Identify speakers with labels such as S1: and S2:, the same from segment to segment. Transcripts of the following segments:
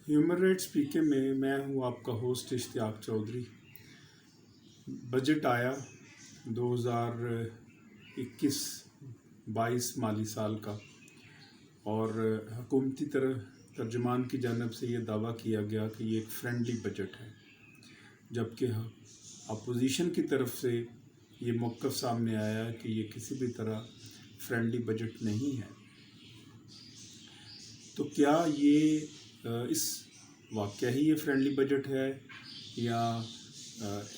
S1: Human rights پی کے میں ہوں آپ کا ہوسٹ اشتیاق چودھری۔ بجٹ آیا 2021-22 مالی سال کا، اور حکومتی ترجمان کی جانب سے یہ دعویٰ کیا گیا کہ یہ ایک فرینڈلی بجٹ ہے، جبکہ اپوزیشن کی طرف سے یہ موقف سامنے آیا کہ یہ کسی بھی طرح فرینڈلی بجٹ نہیں ہے۔ تو کیا یہ اس واقعہ ہی یہ فرینڈلی بجٹ ہے یا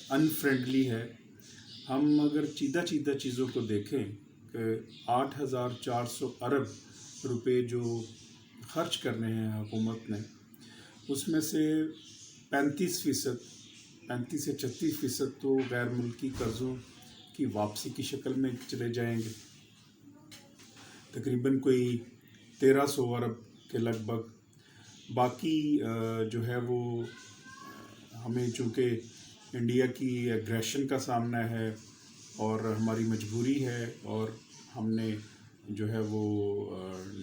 S1: ان فرینڈلی ہے؟ ہم اگر چیدہ چیزوں کو دیکھیں کہ 8,400 ارب روپے جو خرچ کرنے ہیں حکومت نے، اس میں سے 35% سے 36% تو غیر ملکی قرضوں کی واپسی کی شکل میں چلے جائیں گے، تقریباً کوئی 1,300 ارب کے لگ بھگ۔ باقی جو ہے وہ ہمیں چونکہ انڈیا کی ایگریشن کا سامنا ہے اور ہماری مجبوری ہے، اور ہم نے جو ہے وہ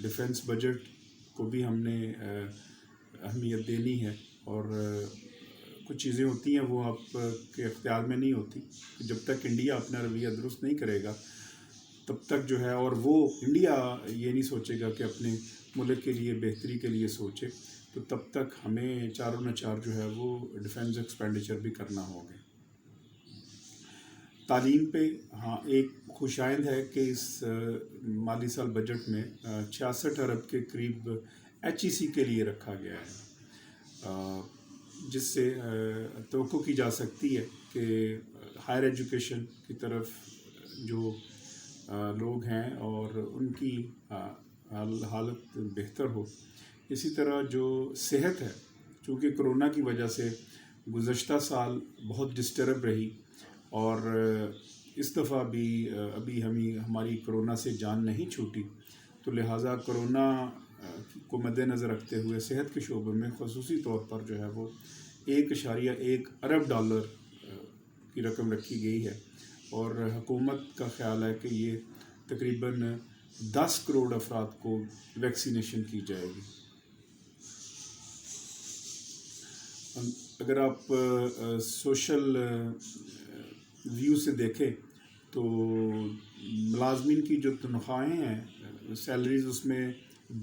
S1: ڈیفنس بجٹ کو بھی ہم نے اہمیت دینی ہے، اور کچھ چیزیں ہوتی ہیں وہ آپ کے اختیار میں نہیں ہوتی۔ جب تک انڈیا اپنا رویہ درست نہیں کرے گا تب تک جو ہے، اور وہ انڈیا یہ نہیں سوچے گا کہ اپنے ملک کے لیے بہتری کے لیے سوچے، تو تب تک ہمیں چاروں نہ چار جو ہے وہ ڈیفنس ایکسپینڈیچر بھی کرنا ہوگا۔ تعلیم پہ ایک خوشائند ہے کہ اس مالی سال بجٹ میں 66 ارب کے قریب HEC کے لیے رکھا گیا ہے، جس سے توقع کی جا سکتی ہے کہ ہائر ایجوکیشن کی طرف جو لوگ ہیں اور ان کی حالت بہتر ہو۔ اسی طرح جو صحت ہے، چونکہ کرونا کی وجہ سے گزشتہ سال بہت ڈسٹرب رہی، اور اس دفعہ بھی ابھی ہماری کرونا سے جان نہیں چھوٹی، تو لہٰذا کرونا کو مد نظر رکھتے ہوئے صحت کے شعبے میں خصوصی طور پر جو ہے وہ 1.1 ارب ڈالر کی رقم رکھی گئی ہے، اور حکومت کا خیال ہے کہ یہ تقریباً 10 کروڑ افراد کو ویکسینیشن کی جائے گی۔ اگر آپ سوشل ویو سے دیکھیں تو ملازمین کی جو تنخواہیں ہیں، سیلریز، اس میں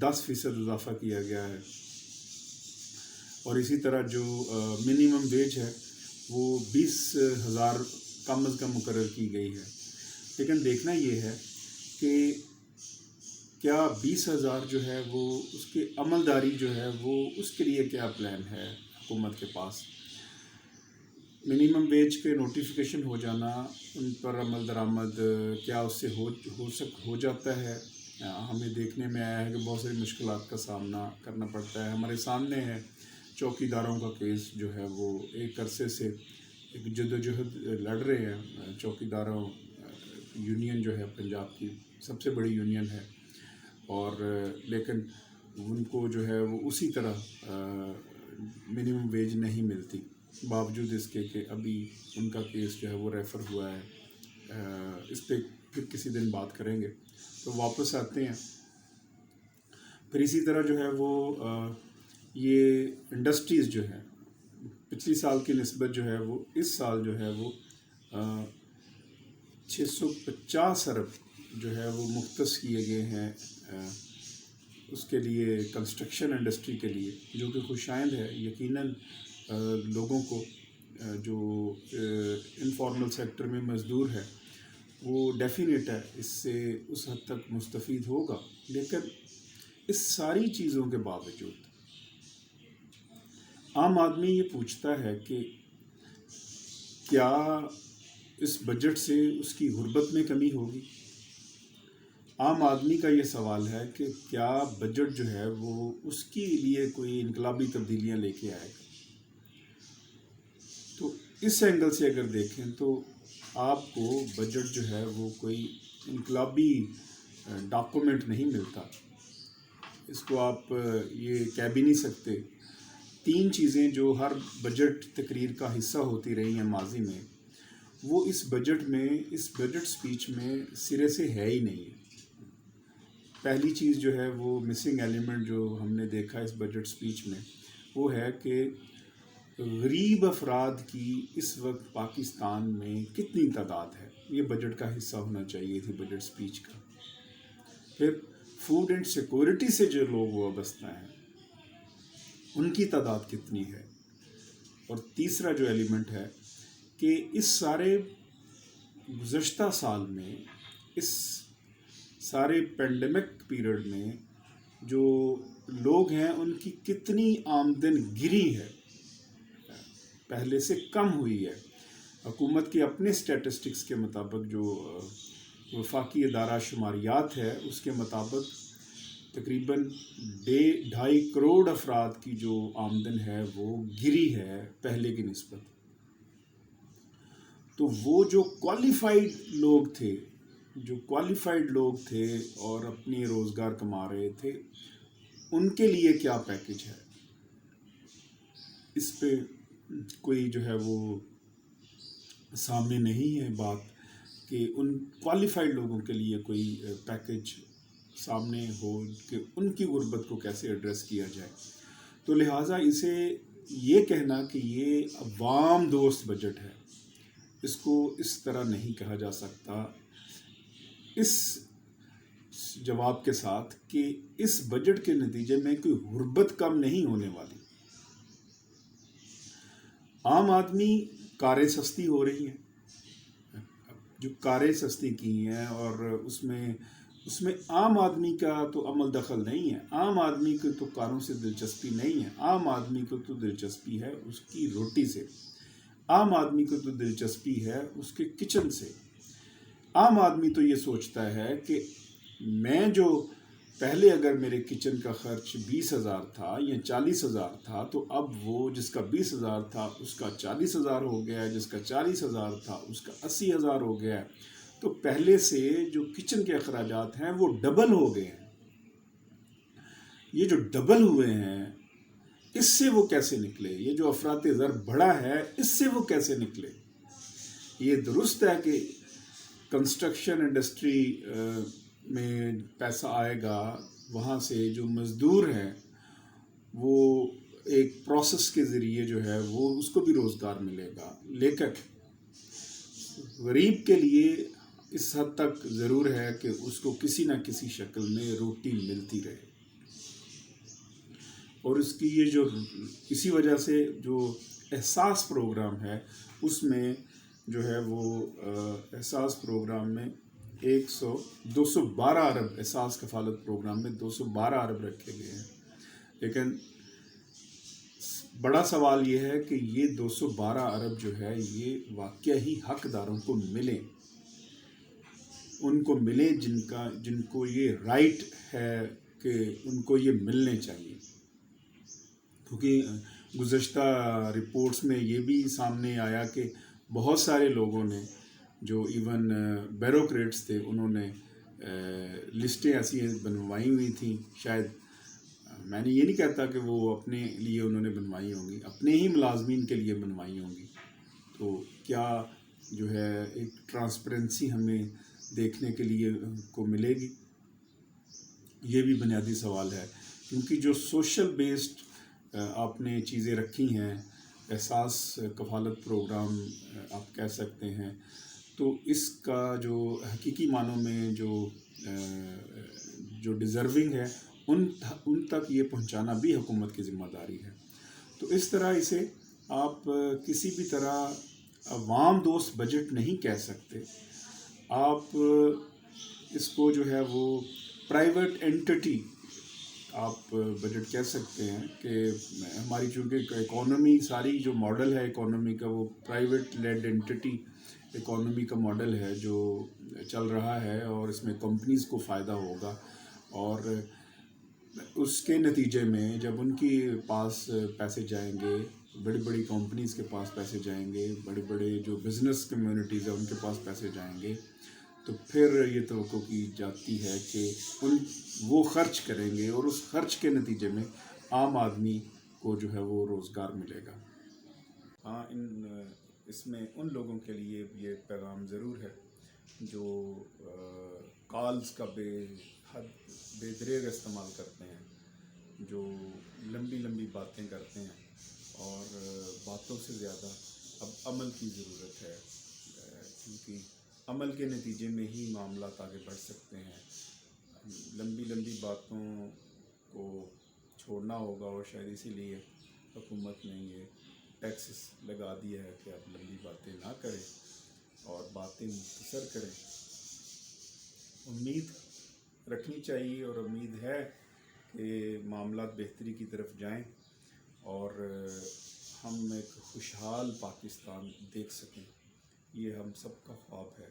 S1: 10% اضافہ کیا گیا ہے، اور اسی طرح جو منیمم ویج ہے وہ 20,000 کم از کم مقرر کی گئی ہے۔ لیکن دیکھنا یہ ہے کہ کیا 20,000 جو ہے وہ اس کی عملداری جو ہے وہ اس کے لیے کیا پلان ہے حکومت کے پاس؟ منیمم ویج کے نوٹیفیکیشن ہو جانا، ان پر عمل درآمد کیا اس سے ہو جاتا ہے؟ ہمیں دیکھنے میں آیا ہے کہ بہت ساری مشکلات کا سامنا کرنا پڑتا ہے۔ ہمارے سامنے ہے چوکی داروں کا کیس، جو ہے وہ ایک عرصے سے ایک جدوجہد لڑ رہے ہیں۔ چوکی داروں یونین جو ہے پنجاب کی سب سے بڑی یونین ہے، اور لیکن ان کو جو ہے وہ اسی طرح منیمم ویج نہیں ملتی، باوجود اس کے کہ ابھی ان کا کیس جو ہے وہ ریفر ہوا ہے۔ اس پہ پھر کسی دن بات کریں گے۔ تو واپس آتے ہیں، پھر اسی طرح جو ہے وہ یہ انڈسٹریز جو ہے پچھلی سال کی نسبت جو ہے وہ اس سال جو ہے وہ 650 ارب جو ہے وہ مختص کیے گئے ہیں اس کے لیے، کنسٹرکشن انڈسٹری کے لیے، جو کہ خوشائند ہے۔ یقیناً لوگوں کو جو انفارمل سیکٹر میں مزدور ہے وہ ڈیفینیٹ ہے اس سے اس حد تک مستفید ہوگا، لیکن اس ساری چیزوں کے باوجود عام آدمی یہ پوچھتا ہے کہ کیا اس بجٹ سے اس کی غربت میں کمی ہوگی؟ عام آدمی کا یہ سوال ہے کہ کیا بجٹ جو ہے وہ اس کے لیے کوئی انقلابی تبدیلیاں لے کے آئے گا؟ تو اس اینگل سے اگر دیکھیں تو آپ کو بجٹ جو ہے وہ کوئی انقلابی ڈاکومنٹ نہیں ملتا۔ اس کو آپ یہ کہہ بھی نہیں سکتے۔ 3 چیزیں جو ہر بجٹ تقریر کا حصہ ہوتی رہی ہیں ماضی میں، وہ اس بجٹ سپیچ میں سرے سے ہے ہی نہیں ہے۔ پہلی چیز جو ہے وہ مسنگ ایلیمنٹ جو ہم نے دیکھا اس بجٹ سپیچ میں، وہ ہے کہ غریب افراد کی اس وقت پاکستان میں کتنی تعداد ہے. یہ بجٹ کا حصہ ہونا چاہیے تھی بجٹ سپیچ کا. پھر فوڈ اینڈ سیکورٹی سے جو لوگ وابستہ ہیں ان کی تعداد کتنی ہے. اور تیسرا جو ایلیمنٹ ہے کہ اس سارے گزشتہ سال میں، اس سارے پینڈیمک پیریڈ میں جو لوگ ہیں ان کی کتنی آمدن گری ہے، پہلے سے کم ہوئی ہے. حکومت کے اپنے اسٹیٹسٹکس کے مطابق، جو وفاقی ادارہ شماریات ہے اس کے مطابق، تقریباً 2.5 کروڑ افراد کی جو آمدن ہے وہ گری ہے پہلے کی نسبت. تو وہ جو کوالیفائڈ لوگ تھے اور اپنی روزگار کما رہے تھے، ان کے لیے کیا پیکج ہے، اس پہ کوئی جو ہے وہ سامنے نہیں ہے بات کہ ان کوالیفائڈ لوگوں کے لیے کوئی پیکج سامنے ہو کہ ان کی غربت کو کیسے ایڈریس کیا جائے. تو لہٰذا اسے یہ کہنا کہ یہ عوام دوست بجٹ ہے، اس کو اس طرح نہیں کہا جا سکتا، اس جواب کے ساتھ کہ اس بجٹ کے نتیجے میں کوئی غربت کم نہیں ہونے والی. عام آدمی کاریں سستی ہو رہی ہیں، جو کاریں سستی کی ہیں، اور اس میں عام آدمی کا تو عمل دخل نہیں ہے. عام آدمی کو تو کاروں سے دلچسپی نہیں ہے. عام آدمی کو تو دلچسپی ہے اس کی روٹی سے. عام آدمی کو تو دلچسپی ہے اس کے کچن سے. عام آدمی تو یہ سوچتا ہے کہ میں جو پہلے اگر میرے کچن کا خرچ 20,000 تھا یا 40,000 تھا، تو اب وہ جس کا 20,000 تھا اس کا 40,000 ہو گیا ہے، جس کا 40,000 تھا اس کا 80,000 ہو گیا ہے. تو پہلے سے جو کچن کے اخراجات ہیں وہ ڈبل ہو گئے ہیں. یہ جو ڈبل ہوئے ہیں اس سے وہ کیسے نکلے؟ یہ جو افراط زر بڑھا ہے اس سے وہ کیسے نکلے؟ یہ درست ہے کہ کنسٹرکشن انڈسٹری میں پیسہ آئے گا، وہاں سے جو مزدور ہیں وہ ایک پروسیس کے ذریعے جو ہے وہ اس کو بھی روزگار ملے گا، لیکن غریب کے لیے اس حد تک ضرور ہے کہ اس کو کسی نہ کسی شکل میں روٹی ملتی رہے. اور اس کی یہ جو اسی وجہ سے جو احساس پروگرام ہے اس میں جو ہے وہ احساس پروگرام میں 212 ارب، احساس کفالت پروگرام میں 212 ارب رکھے گئے ہیں. لیکن بڑا سوال یہ ہے کہ یہ 212 ارب جو ہے یہ واقعی ہی حقداروں کو ملیں، ان کو ملے جن کو یہ رائٹ ہے کہ ان کو یہ ملنے چاہیے. کیونکہ گزشتہ رپورٹس میں یہ بھی سامنے آیا کہ بہت سارے لوگوں نے جو ایون بیوروکریٹس تھے انہوں نے لسٹیں ایسی بنوائی ہوئی تھیں. شاید میں نے یہ نہیں کہتا کہ وہ اپنے لیے انہوں نے بنوائی ہوں گی، اپنے ہی ملازمین کے لیے بنوائی ہوں گی. تو کیا جو ہے ایک ٹرانسپیرنسی ہمیں دیکھنے کے لیے کو ملے گی؟ یہ بھی بنیادی سوال ہے. کیونکہ جو سوشل بیسڈ آپ نے چیزیں رکھی ہیں، احساس کفالت پروگرام آپ کہہ سکتے ہیں، تو اس کا جو حقیقی معنوں میں جو ڈیزرونگ ہے ان تک یہ پہنچانا بھی حکومت کی ذمہ داری ہے. تو اس طرح اسے آپ کسی بھی طرح عوام دوست بجٹ نہیں کہہ سکتے. آپ اس کو جو ہے وہ پرائیویٹ اینٹی آپ بجٹ کہہ سکتے ہیں کہ ہماری چونکہ اکانومی ساری جو ماڈل ہے اکانومی کا وہ پرائیویٹ لیڈ اینٹی اکانومی کا ماڈل ہے جو چل رہا ہے، اور اس میں کمپنیز کو فائدہ ہوگا. اور اس کے نتیجے میں جب ان کے پاس پیسے جائیں گے، بڑی بڑی کمپنیز کے پاس پیسے جائیں گے، بڑے بڑے جو بزنس کمیونٹیز ہیں ان کے پاس پیسے جائیں گے، تو پھر یہ توقع کی جاتی ہے کہ وہ خرچ کریں گے، اور اس خرچ کے نتیجے میں عام آدمی کو جو ہے وہ روزگار ملے گا. ہاں، اس میں ان لوگوں کے لیے یہ پیغام ضرور ہے جو کالز کا بے دریغ استعمال کرتے ہیں. جو لمبی لمبی باتیں کرتے ہیں اور باتوں سے زیادہ اب عمل کی ضرورت ہے، کیونکہ عمل کے نتیجے میں ہی معاملات آگے بڑھ سکتے ہیں۔ لمبی لمبی باتوں کو چھوڑنا ہوگا، اور شاید اسی لیے حکومت نے یہ ٹیکسز لگا دیا ہے کہ آپ لمبی باتیں نہ کریں اور باتیں مختصر کریں۔ امید رکھنی چاہیے اور امید ہے کہ معاملات بہتری کی طرف جائیں اور ہم ایک خوشحال پاکستان دیکھ سکیں۔ یہ ہم سب کا خواب ہے،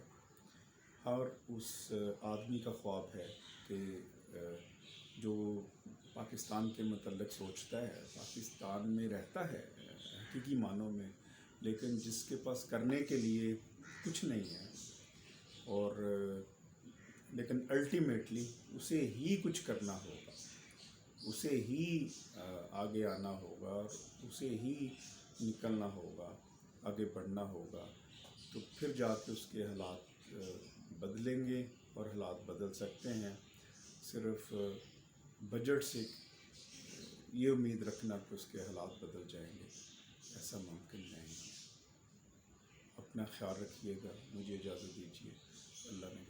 S1: ہر اس آدمی کا خواب ہے کہ جو پاکستان کے متعلق سوچتا ہے، پاکستان میں رہتا ہے حقیقی معنوں میں، لیکن جس کے پاس کرنے کے لیے کچھ نہیں ہے، اور لیکن الٹیمیٹلی اسے ہی کچھ کرنا ہوگا، اسے ہی آگے آنا ہوگا، اور اسے ہی نکلنا ہوگا، آگے بڑھنا ہوگا، تو پھر جا کے اس کے حالات بدلیں گے، اور حالات بدل سکتے ہیں۔ صرف بجٹ سے یہ امید رکھنا کہ اس کے حالات بدل جائیں گے، ایسا ممکن نہیں ہے۔ اپنا خیال رکھیے گا، مجھے اجازت دیجیے، اللہ نے